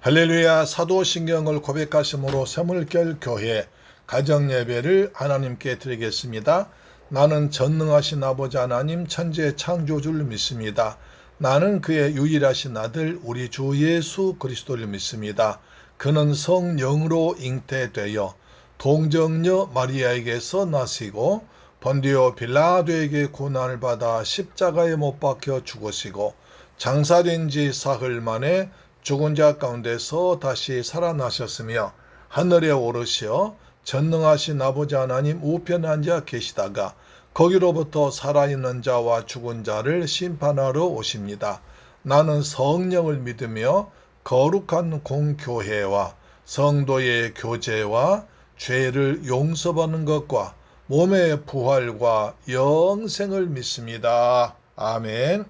할렐루야. 사도신경을 고백하심으로 샘물결 교회 가정예배를 하나님께 드리겠습니다. 나는 전능하신 아버지 하나님 천지의 창조주를 믿습니다. 나는 그의 유일하신 아들 우리 주 예수 그리스도를 믿습니다. 그는 성령으로 잉태되어 동정녀 마리아에게서 나시고 본디오 빌라도에게 고난을 받아 십자가에 못 박혀 죽으시고 장사된 지 사흘 만에 죽은 자 가운데서 다시 살아나셨으며 하늘에 오르시어 전능하신 아버지 하나님 우편에 앉아 계시다가 거기로부터 살아있는 자와 죽은 자를 심판하러 오십니다. 나는 성령을 믿으며 거룩한 공교회와 성도의 교제와 죄를 용서받는 것과 몸의 부활과 영생을 믿습니다. 아멘.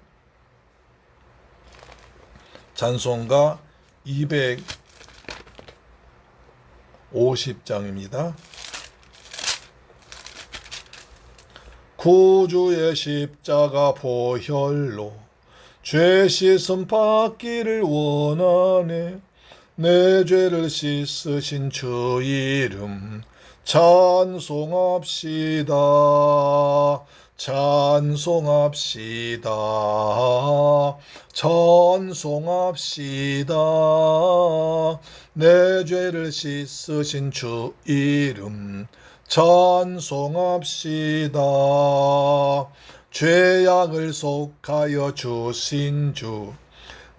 찬송가 250장입니다. 구주의 십자가 보혈로 죄 씻음 받기를 원하네. 내 죄를 씻으신 주 이름 찬송합시다. 찬송합시다. 찬송합시다. 내 죄를 씻으신 주 이름 찬송합시다. 죄악을 속하여 주신 주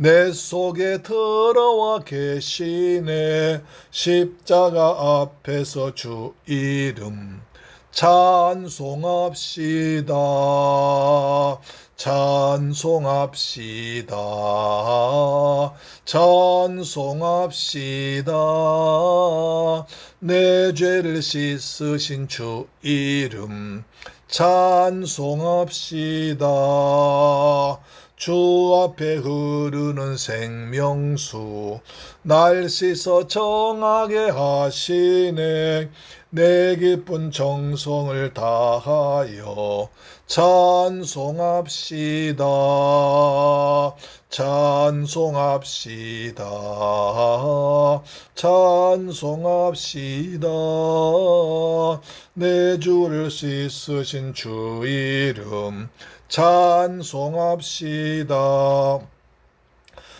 내 속에 들어와 계시네. 십자가 앞에서 주 이름 찬송합시다. 찬송합시다. 찬송합시다. 내 죄를 씻으신 주 이름 찬송합시다. 주 앞에 흐르는 생명수 날 씻어 정하게 하시네. 내 기쁜 정성을 다하여 찬송합시다. 찬송합시다. 찬송합시다. 내 주를 씻으신 주 이름 찬송합시다.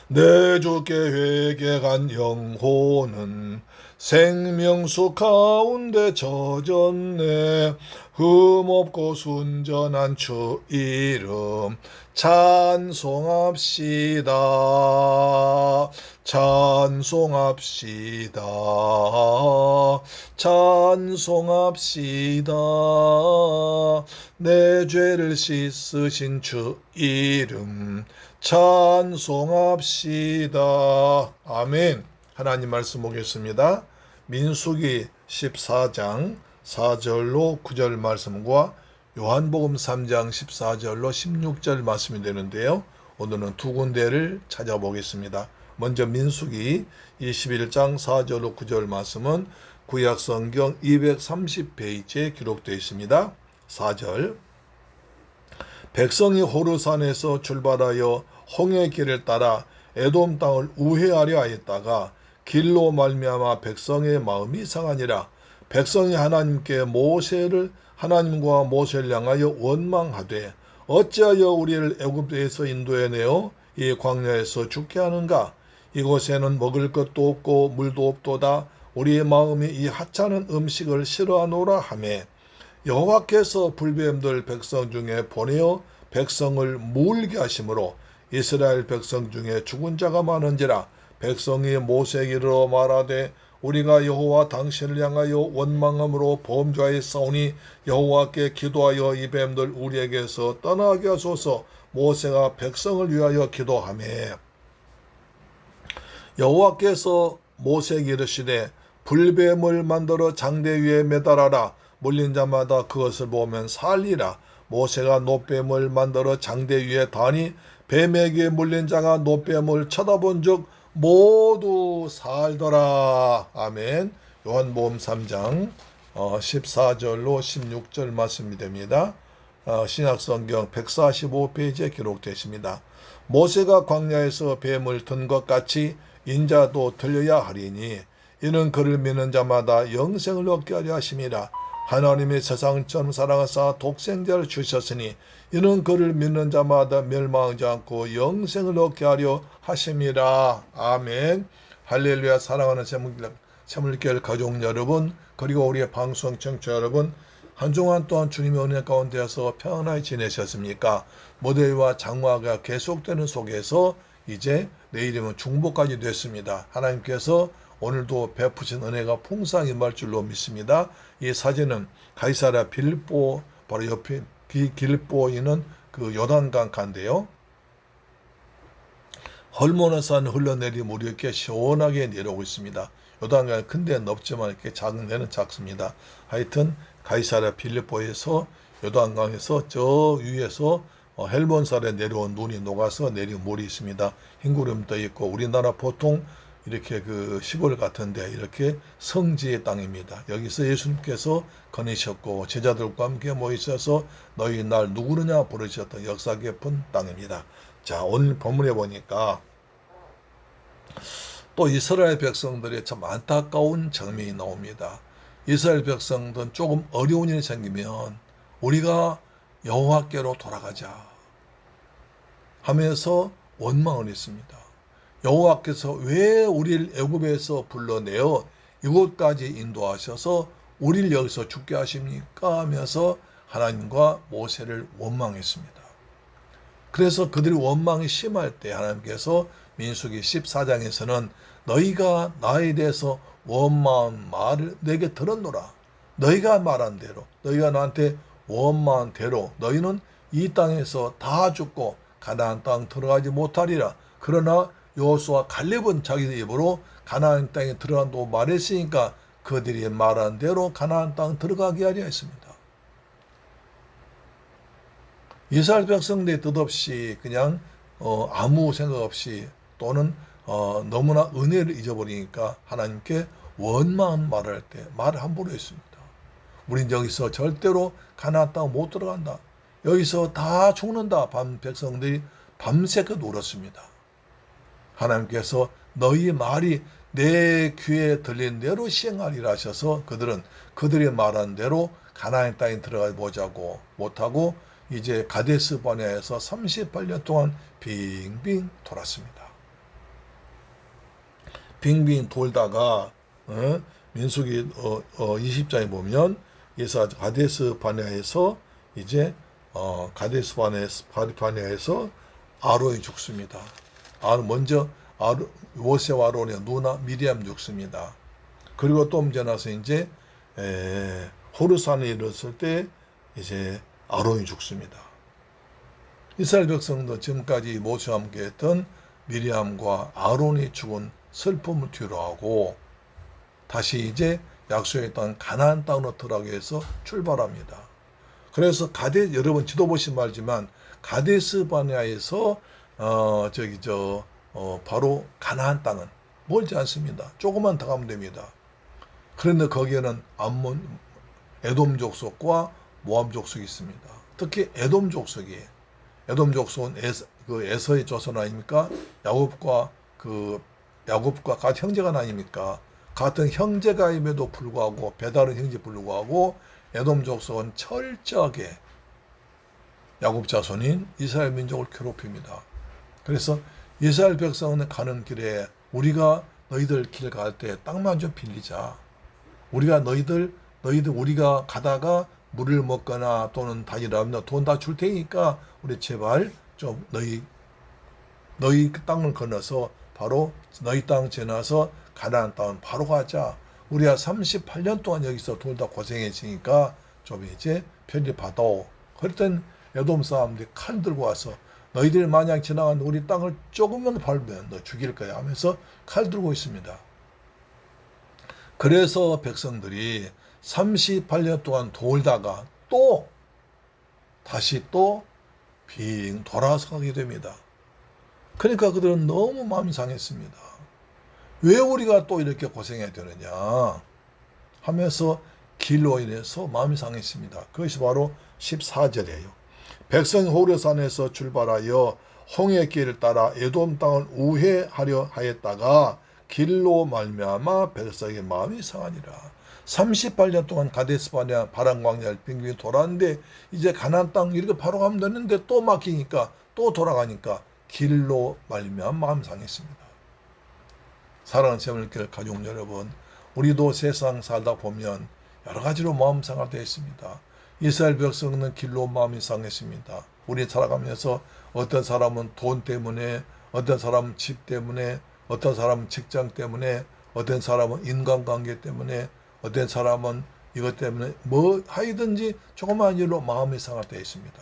내 주께 회개한 영혼은 생명수 가운데 젖었네. 흠없고 순전한 주 이름 찬송합시다. 찬송합시다. 찬송합시다. 내 죄를 씻으신 주 이름 찬송합시다. 아멘. 하나님 말씀 보겠습니다. 민수기 14장 4절로 9절 말씀과 요한복음 3장 14절로 16절 말씀이 되는데요. 오늘은 두 군데를 찾아보겠습니다. 먼저 민수기 21장 4절로 9절 말씀은 구약성경 230페이지에 기록되어 있습니다. 4절 백성이 호르산에서 출발하여 홍해 길을 따라 에돔 땅을 우회하려 하였다가 길로 말미암아 백성의 마음이 상하니라. 백성이 하나님과 모세를 향하여 원망하되 어찌하여 우리를 애굽에서 인도해내어 이 광야에서 죽게 하는가. 이곳에는 먹을 것도 없고 물도 없도다. 우리의 마음이 이 하찮은 음식을 싫어하노라 하매 여호와께서 불뱀들 백성 중에 보내어 백성을 물게 하심으로 이스라엘 백성 중에 죽은 자가 많은지라. 백성이 모세에게 이르러 말하되 우리가 여호와 당신을 향하여 원망함으로 범죄하였사오니 여호와께 기도하여 이 뱀들 우리에게서 떠나게 하소서. 모세가 백성을 위하여 기도하매 여호와께서 모세에게 이르시되 불뱀을 만들어 장대 위에 매달아라. 물린 자마다 그것을 보면 살리라. 모세가 놋뱀을 만들어 장대 위에 다니 뱀에게 물린 자가 놋뱀을 쳐다본 즉 모두 살더라. 아멘. 요한복음 3장 14절로 16절 말씀이 됩니다. 신약성경 145페이지에 기록되십니다. 모세가 광야에서 뱀을 든 것 같이 인자도 들려야 하리니 이는 그를 믿는 자마다 영생을 얻게 하려 하심이라. 하나님의 세상을 처음 사랑하사 독생자를 주셨으니 이는 그를 믿는 자마다 멸망하지 않고 영생을 얻게 하려 하심이라. 아멘. 할렐루야. 사랑하는 새물결 가족 여러분, 그리고 우리의 방송 청취자 여러분, 한 주간 또한 주님의 은혜 가운데서 평안하게 지내셨습니까? 모델과 장마가 계속되는 속에서 이제 내일이면 중보까지 됐습니다. 하나님께서 오늘도 베푸신 은혜가 풍성히 임할 줄로 믿습니다. 이 사진은 가이사랴 빌립보 바로 옆에 길보이는 그 요단강 간데요. 헐모너산 흘러내린 물이 이렇게 시원하게 내려오고 있습니다. 요단강은 큰 데는 없지만 이렇게 작은 데는 작습니다. 하여튼 가이사랴 빌립보에서 요단강에서 저 위에서 헬몬산에 내려온 눈이 녹아서 내린 물이 있습니다. 흰 구름도 있고 우리나라 보통 이렇게 그 시골 같은데 이렇게 성지의 땅입니다. 여기서 예수님께서 거니셨고 제자들과 함께 모이셔서 너희 날 누구느냐 부르셨던 역사 깊은 땅입니다. 자, 오늘 본문에 보니까 또 이스라엘 백성들의 참 안타까운 장면이 나옵니다. 이스라엘 백성들은 조금 어려운 일이 생기면 우리가 여호와께로 돌아가자 하면서 원망을 했습니다. 여호와께서 왜 우리를 애굽에서 불러내어 이곳까지 인도하셔서 우리를 여기서 죽게 하십니까? 하면서 하나님과 모세를 원망했습니다. 그래서 그들이 원망이 심할 때 하나님께서 민수기 14장에서는 너희가 나에 대해서 원망한 말을 내게 들었노라. 너희가 말한 대로, 너희가 나한테 원망한 대로 너희는 이 땅에서 다 죽고 가나안 땅 들어가지 못하리라. 그러나 여호수아 갈렙은 자기 입으로 가나안 땅에 들어간다고 말했으니까 그들이 말한 대로 가나안 땅 들어가게 하려 했습니다. 이스라엘 백성들이 뜻없이 그냥 아무 생각 없이 또는 너무나 은혜를 잊어버리니까 하나님께 원망한 말을 할 때 말을 함부로 했습니다. 우린 여기서 절대로 가나안 땅 못 들어간다. 여기서 다 죽는다. 백성들이 밤새껏 울었습니다. 하나님께서 너희 말이 내 귀에 들린 대로 시행하리라 하셔서 그들은 그들이 말한 대로 가나안 땅에 들어가 보자고 못하고 이제 가데스 바네아에서 38년 동안 빙빙 돌았습니다. 빙빙 돌다가 민수기 20장에 보면 가데스 바네아에서 이제 가데스 바네아에서 아론이 죽습니다. 먼저 모세와 아론의 누나 미리암 죽습니다. 그리고 또 지나서 이제 호르산에 이르렀을 때 이제 아론이 죽습니다. 이스라엘 백성도 지금까지 모세와 함께 했던 미리암과 아론이 죽은 슬픔을 뒤로하고 다시 이제 약속의 땅 가나안 땅으로 들어가기 위해서 출발합니다. 그래서 여러분 지도 보시면 알지만 가데스 바네아에서 바로 가나안 땅은 멀지 않습니다. 조금만 더 가면 됩니다. 그런데 거기에는 에돔 족속과 모압 족속이 있습니다. 특히 에돔 족속은 에서의 조선 아닙니까? 야곱과 같은 형제가 아닙니까? 같은 형제가임에도 불구하고 배다른 형제 불구하고 에돔 족속은 철저하게 야곱 자손인 이스라엘 민족을 괴롭힙니다. 그래서 이스라엘 백성은 가는 길에 우리가 너희들 길 갈 때 땅만 좀 빌리자. 우리가 우리가 가다가 물을 먹거나 또는 다이라면 돈 다 줄 테니까 우리 제발 좀 너희 땅을 건너서 바로 너희 땅 지나서 가나안 땅은 바로 가자. 우리가 38년 동안 여기서 돌다 고생했으니까 좀 이제 편히 받아오. 그랬더니 에돔 사람들이 칼 들고 와서 너희들 만약 지나간 우리 땅을 조금만 밟으면 너 죽일 거야 하면서 칼 들고 있습니다. 그래서 백성들이 38년 동안 돌다가 다시 빙 돌아서 가게 됩니다. 그러니까 그들은 너무 마음이 상했습니다. 왜 우리가 또 이렇게 고생해야 되느냐 하면서 길로 인해서 마음이 상했습니다. 그것이 바로 14절이에요. 백성이 호레산에서 출발하여 홍해 길을 따라 에돔 땅을 우회하려 하였다가 길로 말미암아 백성의 마음이 상하니라. 38년 동안 가데스바네아 바람 광야를 빙빙 돌았는데 이제 가나안 땅 이렇게 바로 가면 되는데 또 막히니까 또 돌아가니까 길로 말미암아 마음 상했습니다. 사랑하는 새물길 가족 여러분, 우리도 세상 살다 보면 여러 가지로 마음 상할 때 있습니다. 이스라엘 백성은 길로 마음이 상했습니다. 우리 살아가면서 어떤 사람은 돈 때문에, 어떤 사람은 집 때문에, 어떤 사람은 직장 때문에, 어떤 사람은 인간관계 때문에, 어떤 사람은 이것 때문에 뭐 하이든지 조그마한 일로 마음이 상할 때 있습니다.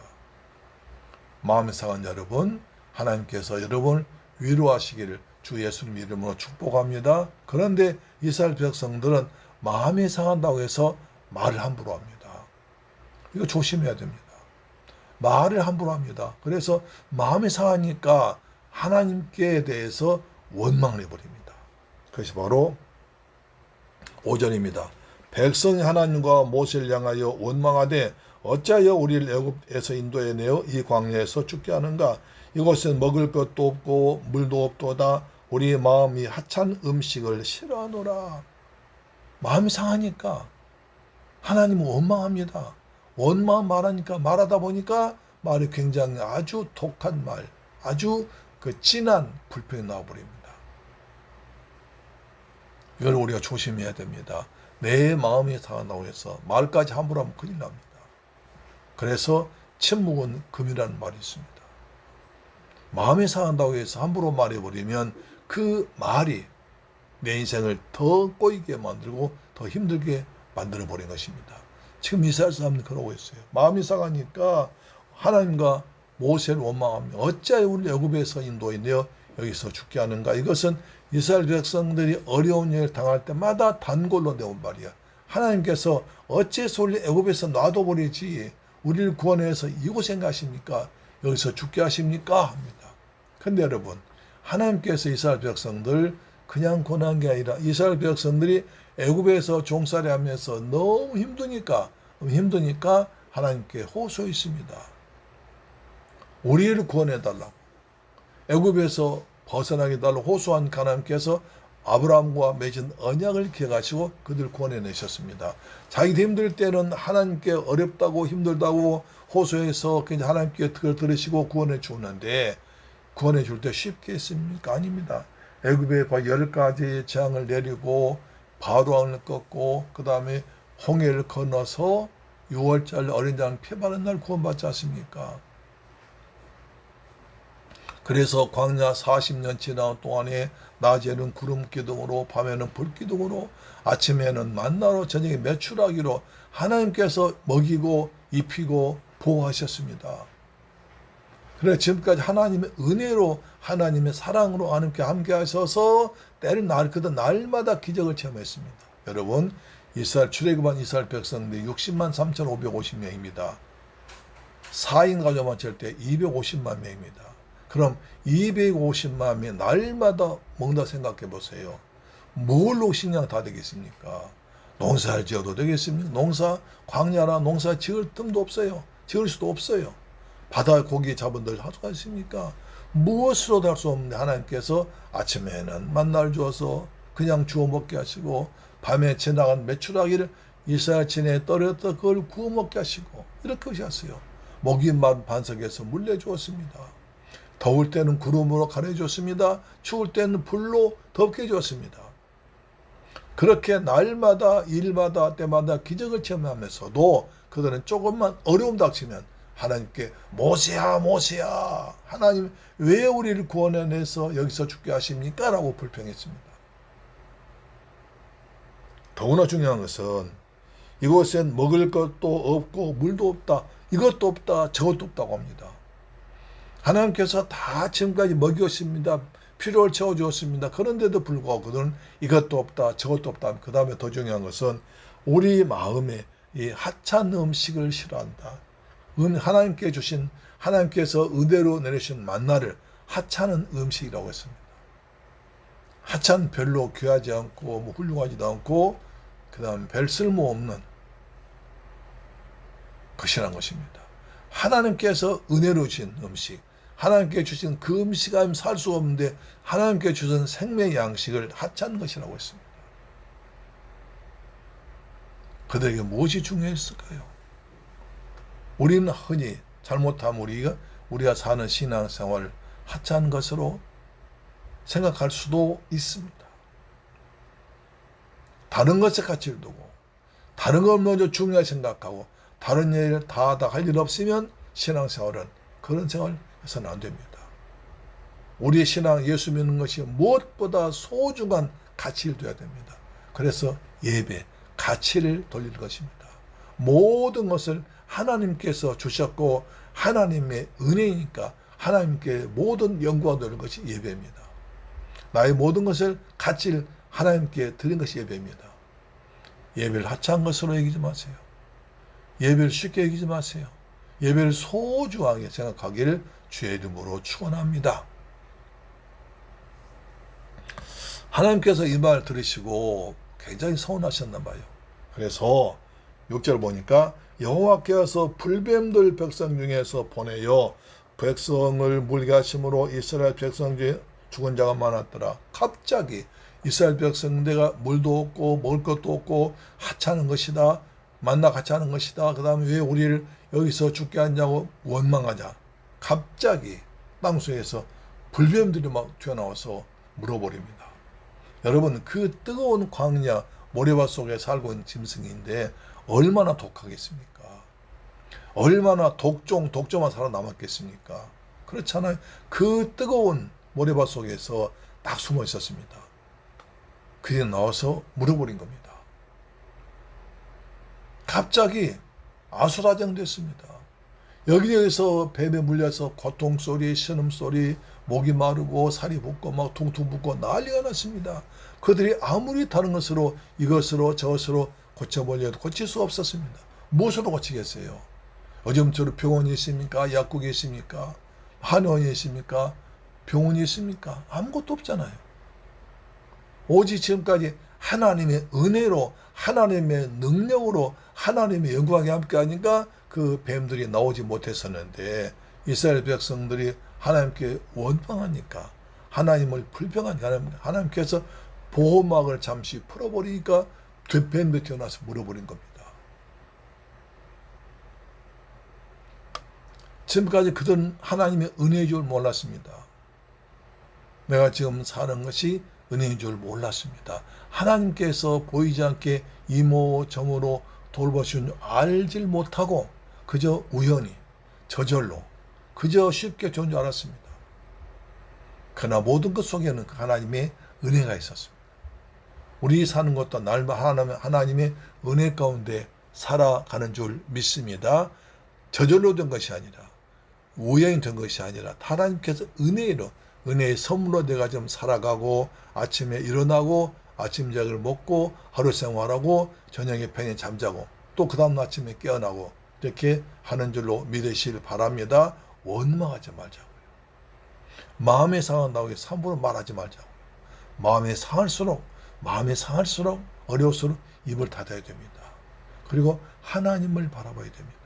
마음이 상한 여러분, 하나님께서 여러분을 위로하시기를 주 예수님 이름으로 축복합니다. 그런데 이스라엘 백성들은 마음이 상한다고 해서 말을 함부로 합니다. 이거 조심해야 됩니다. 말을 함부로 합니다. 그래서 마음이 상하니까 하나님께 대해서 원망을 해버립니다. 그것이 바로 5절입니다. 백성이 하나님과 모세를 향하여 원망하되 어찌하여 우리를 애굽에서 인도해내어 이 광야에서 죽게 하는가? 이곳엔 먹을 것도 없고 물도 없도다. 우리의 마음이 하찮은 음식을 싫어하노라. 마음이 상하니까 하나님은 원망합니다. 원망 말하다 보니까 말이 굉장히 아주 독한 말, 아주 진한 불평이 나와버립니다. 이걸 우리가 조심해야 됩니다. 내 마음이 상한다고 해서 말까지 함부로 하면 큰일 납니다. 그래서 침묵은 금이라는 말이 있습니다. 마음이 상한다고 해서 함부로 말해버리면 그 말이 내 인생을 더 꼬이게 만들고 더 힘들게 만들어버린 것입니다. 지금 이스라엘 사람들이 그러고 있어요. 마음이 상하니까 하나님과 모세를 원망하며 어찌하여 우리를 애굽에서 인도해내어 여기서 죽게 하는가? 이것은 이스라엘 백성들이 어려운 일을 당할 때마다 단골로 내온 말이야. 하나님께서 어째서 우리를 애굽에서 놔둬버리지 우리를 구원해서 이곳에 가십니까? 여기서 죽게 하십니까? 합니다. 근데 여러분, 하나님께서 이스라엘 백성들 그냥 권한 게 아니라 이스라엘 백성들이 애굽에서 종살이 하면서 너무 힘드니까 하나님께 호소했습니다. 우리를 구원해달라고. 애굽에서 벗어나게 달라고 호소한 하나님께서 아브라함과 맺은 언약을 기억하시고 그들 구원해내셨습니다. 자기도 힘들 때는 하나님께 어렵다고 힘들다고 호소해서 그냥 하나님께 그걸 들으시고 구원해 주는데 구원해 줄 때 쉽게 했습니까? 아닙니다. 애굽에 10가지의 재앙을 내리고 바로왕을 꺾고 그 다음에 홍해를 건너서 6월절 어린 양 피 바른 날 구원받지 않습니까? 그래서 광야 40년 지난 동안에 낮에는 구름 기둥으로 밤에는 불 기둥으로 아침에는 만나로 저녁에 메추라기로 하나님께서 먹이고 입히고 보호하셨습니다. 그래 지금까지 하나님의 은혜로 하나님의 사랑으로 하나님께 함께 하셔서 때를 날마다 기적을 체험했습니다. 여러분 이스라엘 출애굽한 이스라엘 백성들이 60만 3,550명입니다. 4인 가족만 칠 때 250만 명입니다. 그럼 250만 명 날마다 먹는다 생각해 보세요. 뭘로 식량 다 되겠습니까? 농사를 지어도 되겠습니까? 광야라 농사 지을 틈도 없어요. 지을 수도 없어요. 바다 고기 잡은들 하수가 있습니까? 무엇으로도 할 수 없는데 하나님께서 아침에는 만나를 주어서 그냥 주워 먹게 하시고 밤에 지나간 메추라기를 이스라엘 진에 떨어졌다 그걸 구워 먹게 하시고 이렇게 하셨어요. 먹이만 반석에서 물려주었습니다. 더울 때는 구름으로 가려줬습니다. 추울 때는 불로 덮게 해줬습니다. 그렇게 날마다 일마다 때마다 기적을 체험하면서도 그들은 조금만 어려움 닥치면 하나님께 모세야 하나님 왜 우리를 구원해내서 여기서 죽게 하십니까? 라고 불평했습니다. 더구나 중요한 것은 이곳엔 먹을 것도 없고 물도 없다. 이것도 없다. 저것도 없다고 합니다. 하나님께서 다 지금까지 먹였습니다. 필요를 채워주었습니다. 그런데도 불구하고 그들은 이것도 없다. 저것도 없다. 그 다음에 더 중요한 것은 우리 마음에 이 하찮은 음식을 싫어한다. 하나님께 주신 하나님께서 은혜로 내리신 만나를 하찮은 음식이라고 했습니다. 하찮은 별로 귀하지 않고 훌륭하지도 않고 그 다음 별 쓸모없는 것이라는 것입니다. 하나님께서 은혜로 주신 음식, 하나님께 주신 그 음식 아니면 살 수 없는데 하나님께 주신 생명의 양식을 하찮은 것이라고 했습니다. 그들에게 무엇이 중요했을까요? 우리는 흔히 잘못하면 우리가 사는 신앙생활을 하찮은 것으로 생각할 수도 있습니다. 다른 것에 가치를 두고 다른 걸 먼저 중요하게 생각하고 다른 일을 다 할 일 없으면 신앙생활은 그런 생활 해서는 안 됩니다. 우리의 신앙 예수 믿는 것이 무엇보다 소중한 가치를 둬야 됩니다. 그래서 예배, 가치를 돌릴 것입니다. 모든 것을 하나님께서 주셨고 하나님의 은혜니까 하나님께 모든 영광을 돌리는 것이 예배입니다. 나의 모든 것을 가치를 하나님께 드린 것이 예배입니다. 예배를 하찮은 것으로 여기지 마세요. 예배를 쉽게 여기지 마세요. 예배를 소중하게 생각하기를 주의 이름으로 축원합니다. 하나님께서 이 말 들으시고 굉장히 서운하셨나 봐요. 그래서 6절 보니까 여호와께서 불뱀들 백성 중에서 보내어 백성을 물게 하심으로 이스라엘 백성 중에 죽은 자가 많았더라. 갑자기 이스라엘 백성들과 물도 없고 먹을 것도 없고 하찮은 것이다. 만나 같이 하는 것이다. 그 다음에 왜 우리를 여기서 죽게 하냐고 원망하자. 갑자기 땅속에서 불뱀들이 막 튀어나와서 물어버립니다. 여러분 그 뜨거운 광야 모래밭 속에 살고 있는 짐승인데 얼마나 독하겠습니까? 얼마나 독점만 살아남았겠습니까? 그렇잖아요. 그 뜨거운 모래밭 속에서 딱 숨어 있었습니다. 그게 나와서 물어버린 겁니다. 갑자기 아수라장됐습니다. 여기저기서 뱀에 물려서 고통소리, 신음소리, 목이 마르고 살이 붓고 막 퉁퉁 붓고 난리가 났습니다. 그들이 아무리 다른 것으로 이것으로 저것으로 고쳐보려도 고칠 수 없었습니다. 무엇으로 고치겠어요? 요즘처럼 병원이 있습니까? 약국이 있습니까? 한의원이 있습니까? 병원이 있습니까? 아무것도 없잖아요. 오직 지금까지 하나님의 은혜로 하나님의 능력으로 하나님의 영광이 함께 하니까 그 뱀들이 나오지 못했었는데 이스라엘 백성들이 하나님께 원망하니까 하나님을 불평하니까 하나님께서 보호막을 잠시 풀어버리니까 뱀들이 튀어나와서 물어버린 겁니다. 지금까지 그들은 하나님의 은혜인 줄 몰랐습니다. 내가 지금 사는 것이 은혜인 줄 몰랐습니다. 하나님께서 보이지 않게 이모저모로 돌보시는 줄 알질 못하고 그저 우연히 저절로 그저 쉽게 좋은 줄 알았습니다. 그러나 모든 것 속에는 하나님의 은혜가 있었습니다. 우리 사는 것도 날마다 하나님의 은혜 가운데 살아가는 줄 믿습니다. 저절로 된 것이 아니라 우연히 된 것이 아니라 하나님께서 은혜의 선물로 내가 좀 살아가고 아침에 일어나고 아침작을 먹고 하루 생활하고 저녁에 편히 잠자고 또 그 다음 아침에 깨어나고 이렇게 하는 줄로 믿으시길 바랍니다. 원망하지 말자고요. 마음에 상한다고 해서 함부로 말하지 말자고요. 마음에 상할수록 어려울수록 입을 닫아야 됩니다. 그리고 하나님을 바라봐야 됩니다.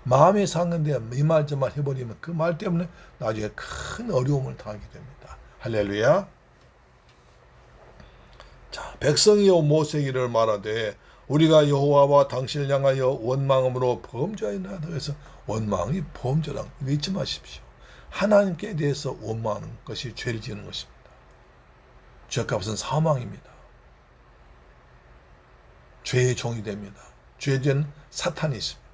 마음에 상한데 이 말 저 말 해버리면 그 말 때문에 나중에 큰 어려움을 당하게 됩니다. 할렐루야. 자, 백성이여 모세에게 말하되 우리가 여호와와 당신을 향하여 원망함으로 범죄하였나이다. 그래서 원망이 범죄라는 거 잊지 마십시오. 하나님께 대해서 원망하는 것이 죄를 지는 것입니다. 죄값은 사망입니다. 죄의 종이 됩니다. 죄된 사탄이 있습니다.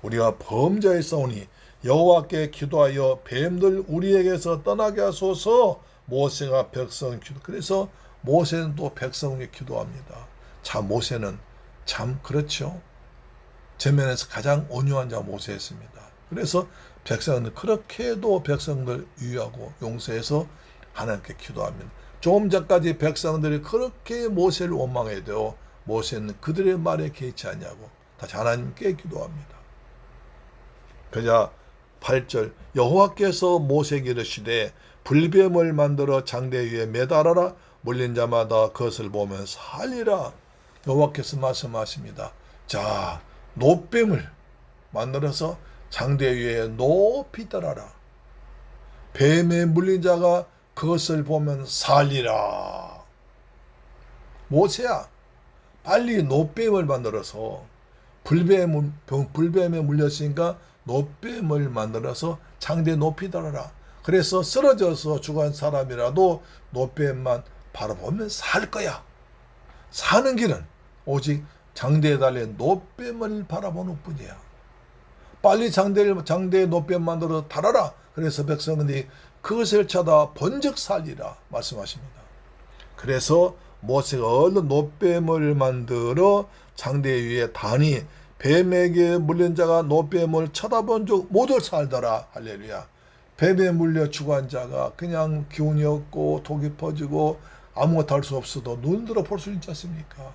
우리가 범죄했사오니 여호와께 기도하여 뱀들 우리에게서 떠나게 하소서. 모세가 백성 기도. 그래서 모세는 또 백성에게 기도합니다. 자, 모세는 참 그렇죠. 전면에서 가장 온유한 자가 모세였습니다. 그래서 백성은 그렇게도 백성들 유의하고 용서해서 하나님께 기도합니다. 조금 전까지 백성들이 그렇게 모세를 원망해도 모세는 그들의 말에 개의치 않냐고 다시 하나님께 기도합니다. 그러자 8절 여호와께서 모세에게 이르시되 불뱀을 만들어 장대 위에 매달아라. 물린 자마다 그것을 보면 살리라. 여호와께서 말씀하십니다. 자, 노뱀을 만들어서 장대 위에 높이 떠라라. 뱀에 물린 자가 그것을 보면 살리라. 모세야, 빨리 노뱀을 만들어서 불뱀에 물렸으니까 노뱀을 만들어서 장대 높이 달아라. 그래서 쓰러져서 죽은 사람이라도 노뱀만 바라보면 살 거야. 사는 길은 오직 장대에 달린 노뱀을 바라보는 뿐이야. 빨리 장대에 노뱀 만들어 달아라. 그래서 백성들이 그것을 찾아 본즉 살리라 말씀하십니다. 그래서 모세가 얼른 노뱀을 만들어 장대 위에 다니 뱀에게 물린 자가 노뱀을 쳐다본 적 모두 살더라. 할렐루야. 뱀에 물려 죽은 자가 그냥 기운이 없고 독이 퍼지고 아무것도 할 수 없어도 눈 들어 볼 수 있지 않습니까?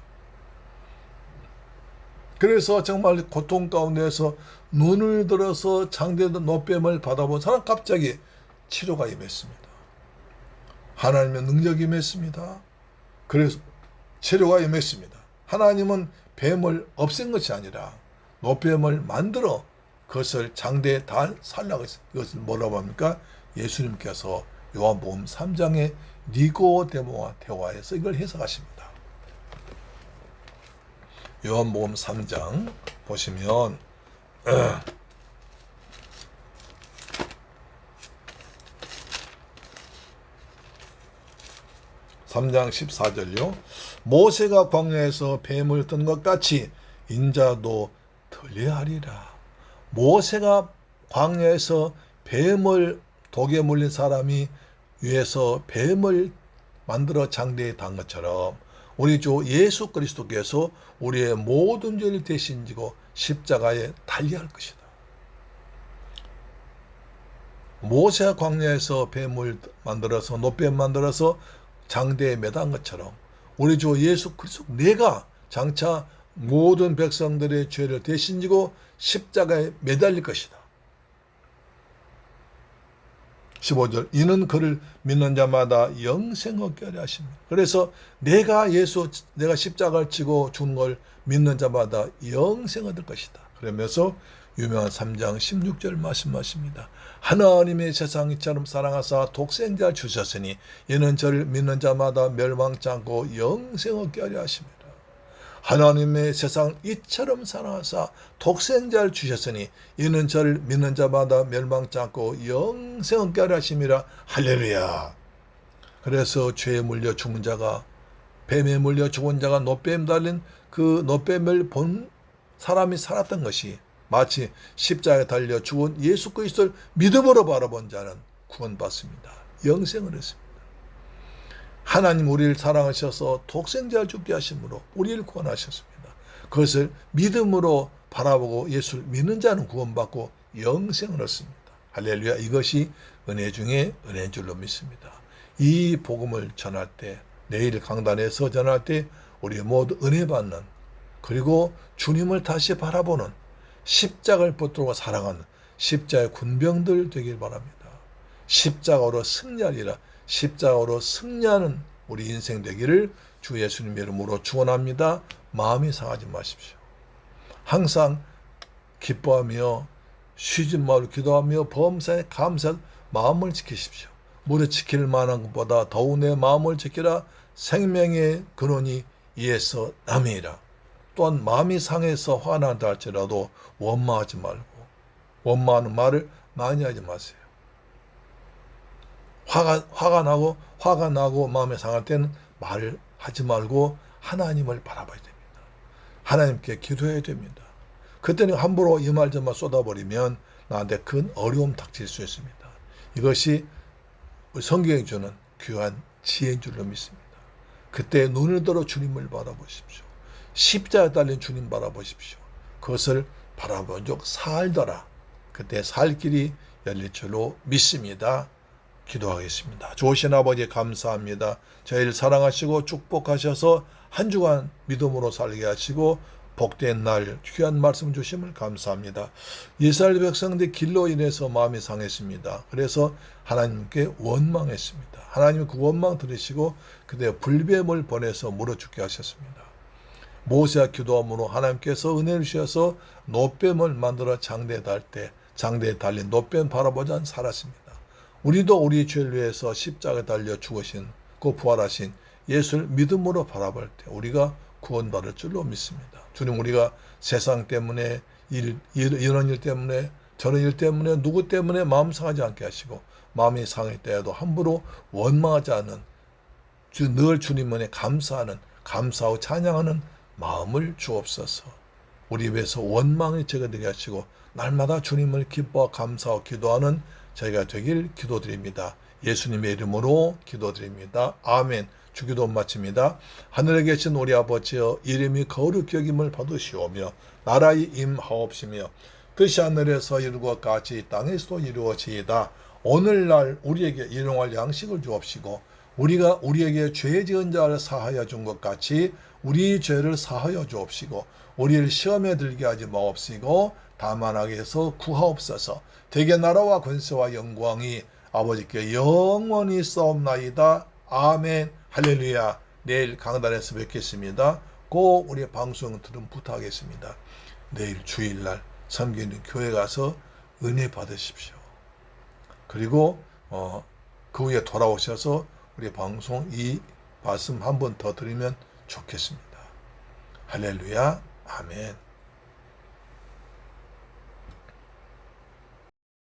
그래서 정말 고통 가운데서 눈을 들어서 장대 노뱀을 받아본 사람 갑자기 치료가 임했습니다. 하나님의 능력이 임했습니다. 그래서 치료가 임했습니다. 하나님은 뱀을 없앤 것이 아니라 노뱀을 만들어 그것을 장대에 달 살라고 했어요. 이것을 뭐라고 합니까? 예수님께서 요한복음 3장에 니고데모와 대화해서 이걸 해석하십니다. 요한복음 3장 보시면 3장 14절요. 모세가 광야에서 뱀을 뜬 것 같이 인자도 들려하리라. 모세가 광야에서 뱀을 독에 물린 사람이 위에서 뱀을 만들어 장대에 단 것처럼 우리 주 예수 그리스도께서 우리의 모든 죄를 대신 지고 십자가에 달려야 할 것이다. 모세가 광야에서 뱀을 만들어서 노뱀 만들어서 장대에 매단 것처럼 우리 주 예수 그리스도 내가 장차 모든 백성들의 죄를 대신 지고 십자가에 매달릴 것이다. 15절 이는 그를 믿는 자마다 영생 얻게 하려 하십니다. 그래서 내가 십자가를 지고 죽는 걸 믿는 자마다 영생 얻을 것이다. 그러면서 유명한 3장 16절 말씀하십니다. 하나님의 세상 이처럼 사랑하사 독생자를 주셨으니 이는 저를 믿는 자마다 멸망치 않고 영생 얻게 하려 하십니다. 하나님의 세상 이처럼 사랑하사 독생자를 주셨으니 이는 저를 믿는 자마다 멸망치 않고 영생 얻게 하려 하심이라. 할렐루야. 그래서 죄에 물려 죽은 자가 뱀에 물려 죽은 자가 노뱀 달린 그 노뱀을 본 사람이 살았던 것이 마치 십자가에 달려 죽은 예수 그리스도를 믿음으로 바라본 자는 구원받습니다. 영생을 했습니다. 하나님 우리를 사랑하셔서 독생자를 죽게 하심으로 우리를 구원하셨습니다. 그것을 믿음으로 바라보고 예수를 믿는 자는 구원받고 영생을 얻습니다. 할렐루야. 이것이 은혜 중에 은혜인 줄로 믿습니다. 이 복음을 전할 때, 내일 강단에서 전할 때 우리 모두 은혜 받는, 그리고 주님을 다시 바라보는, 십자가를 붙들고 사랑하는 십자가의 군병들 되길 바랍니다. 십자가로 승리하리라. 십자가로 승리하는 우리 인생 되기를 주 예수님 이름으로 축원합니다. 마음이 상하지 마십시오. 항상 기뻐하며 쉬지 말고 기도하며 범사에 감사 마음을 지키십시오. 무릇 지킬 만한 것보다 더욱 내 마음을 지키라. 생명의 근원이 이에서 남이라. 또한 마음이 상해서 화난다 할지라도 원망하지 말고, 원망하는 말을 많이 하지 마세요. 화가 나고 마음에 상할 때는 말을 하지 말고 하나님을 바라봐야 됩니다. 하나님께 기도해야 됩니다. 그때는 함부로 이 말 저 말 쏟아버리면 나한테 큰 어려움 닥칠 수 있습니다. 이것이 성경이 주는 귀한 지혜인 줄로 믿습니다. 그때 눈을 들어 주님을 바라보십시오. 십자가에 달린 주님 바라보십시오. 그것을 바라본 적 살더라. 그때 살 길이 열릴 줄로 믿습니다. 기도하겠습니다. 좋으신 아버지 감사합니다. 저희를 사랑하시고 축복하셔서 한 주간 믿음으로 살게 하시고 복된 날 귀한 말씀 주심을 감사합니다. 이스라엘 백성들 길로 인해서 마음이 상했습니다. 그래서 하나님께 원망했습니다. 하나님이 그 원망 들으시고 그때 불뱀을 보내서 물어 죽게 하셨습니다. 모세가 기도함으로 하나님께서 은혜를 주셔서 노뱀을 만들어 장대에 달린 노뱀 바라보자 살았습니다. 우리도 우리 죄를 위해서 십자가에 달려 죽으신 그 부활하신 예수를 믿음으로 바라볼 때 우리가 구원받을 줄로 믿습니다. 주님, 우리가 세상 때문에 이런 일 때문에 저런 일 때문에 누구 때문에 마음 상하지 않게 하시고 마음이 상할 때에도 함부로 원망하지 않은 늘 주님 은혜 감사하고 찬양하는 마음을 주옵소서. 우리 입에서 원망이 제거되게 하시고 날마다 주님을 기뻐 감사하고 기도하는 저희가 되길 기도드립니다. 예수님의 이름으로 기도드립니다. 아멘. 주기도 마칩니다. 하늘에 계신 우리 아버지여, 이름이 거룩히 여김을 받으시오며 나라의 임하옵시며 뜻이 하늘에서 이루고 같이 땅에서도 이루어지이다. 오늘날 우리에게 일용할 양식을 주옵시고 우리가 우리에게 죄 지은 자를 사하여 준 것 같이 우리 죄를 사하여 주옵시고 우리를 시험에 들게 하지 마옵시고 다만 악에서 구하옵소서. 대개 나라와 권세와 영광이 아버지께 영원히 싸움나이다. 아멘. 할렐루야. 내일 강단에서 뵙겠습니다. 꼭 우리 방송 들은 부탁하겠습니다. 내일 주일날 섬기는 교회 가서 은혜 받으십시오. 그리고 그 후에 돌아오셔서 우리 방송 이 말씀 한 번 더 드리면 좋겠습니다. 할렐루야. 아멘.